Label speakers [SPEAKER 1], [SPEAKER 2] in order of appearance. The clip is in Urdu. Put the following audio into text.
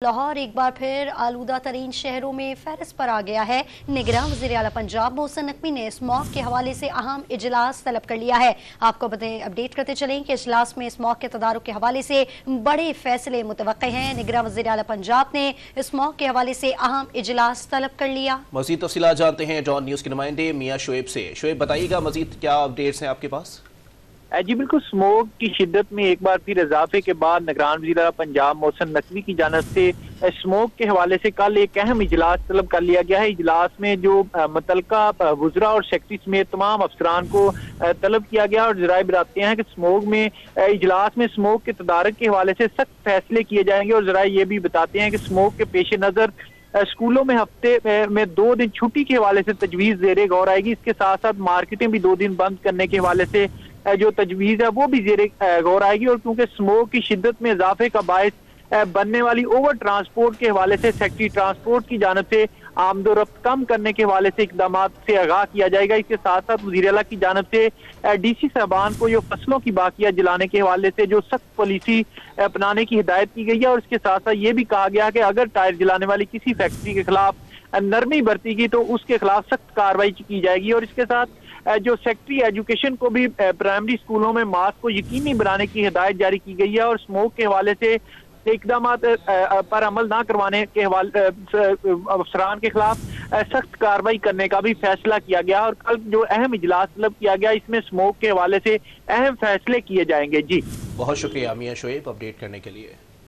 [SPEAKER 1] لاہور ایک بار پھر آلودہ ترین شہروں میں فہرست پر آ گیا ہے۔ نگراں وزیر اعلیٰ پنجاب محسن نقوی نے اسموگ کے حوالے سے اہم اجلاس طلب کر لیا ہے۔ آپ کو اپڈیٹ کرتے چلیں کہ اجلاس میں اسموگ کے تدارک کے حوالے سے بڑے فیصلے متوقع ہیں۔ نگراں وزیر اعلیٰ پنجاب نے اسموگ کے حوالے سے اہم اجلاس طلب کر لیا۔
[SPEAKER 2] مزید تفصیلات جانتے ہیں ڈان نیوز کے نمائندے میاں شعیب سے۔ شعیب بتائیے گا مزید کیا اپڈیٹس ہیں آپ کے پاس؟
[SPEAKER 3] جی بالکل، اسموگ کی شدت میں ایک بار پھر اضافے کے بعد نگران وزیر اعلیٰ پنجاب محسن نقوی کی جانب سے اسموگ کے حوالے سے کل ایک اہم اجلاس طلب کر لیا گیا ہے۔ اجلاس میں جو متعلقہ وزراء اور سیکرٹری سمیت تمام افسران کو طلب کیا گیا اور ذرائع بتاتے ہیں کہ اسموگ میں اجلاس میں اسموگ کے تدارک کے حوالے سے سخت فیصلے کیے جائیں گے، اور ذرائع یہ بھی بتاتے ہیں کہ اسموگ کے پیش نظر اسکولوں میں ہفتے میں 2 دن چھٹی کے حوالے سے تجویز زیر غور آئے گی۔ اس کے ساتھ ساتھ مارکیٹیں بھی 2 دن بند کرنے کے حوالے سے جو تجویز ہے وہ بھی زیر غور آئے گی، اور کیونکہ اسموگ کی شدت میں اضافے کا باعث بننے والی اوور ٹرانسپورٹ کے حوالے سے سیکٹری ٹرانسپورٹ کی جانب سے آمد و رفت کم کرنے کے حوالے سے اقدامات سے آگاہ کیا جائے گا۔ اس کے ساتھ ساتھ وزیر اعلیٰ کی جانب سے ڈی سی صاحبان کو جو فصلوں کی باقیہ جلانے کے حوالے سے جو سخت پالیسی اپنانے کی ہدایت کی گئی ہے، اور اس کے ساتھ ساتھ یہ بھی کہا گیا کہ اگر ٹائر جلانے والی کسی فیکٹری کے خلاف نرمی برتی گئی تو اس کے خلاف سخت کارروائی کی جائے گی۔ اور اس کے ساتھ جو سیکٹری ایجوکیشن کو بھی پرائمری اسکولوں میں ماسک کو یقینی بنانے کی ہدایت جاری کی گئی ہے، اور اسموگ کے حوالے سے اقدامات پر عمل نہ کروانے کے حوالے افسران کے خلاف سخت کارروائی کرنے کا بھی فیصلہ کیا گیا۔ اور کل جو اہم اجلاس طلب کیا گیا اس میں اسموگ کے حوالے سے اہم فیصلے کیے جائیں گے۔ جی
[SPEAKER 2] بہت شکریہ میاں شعیب اپڈیٹ کرنے کے لیے۔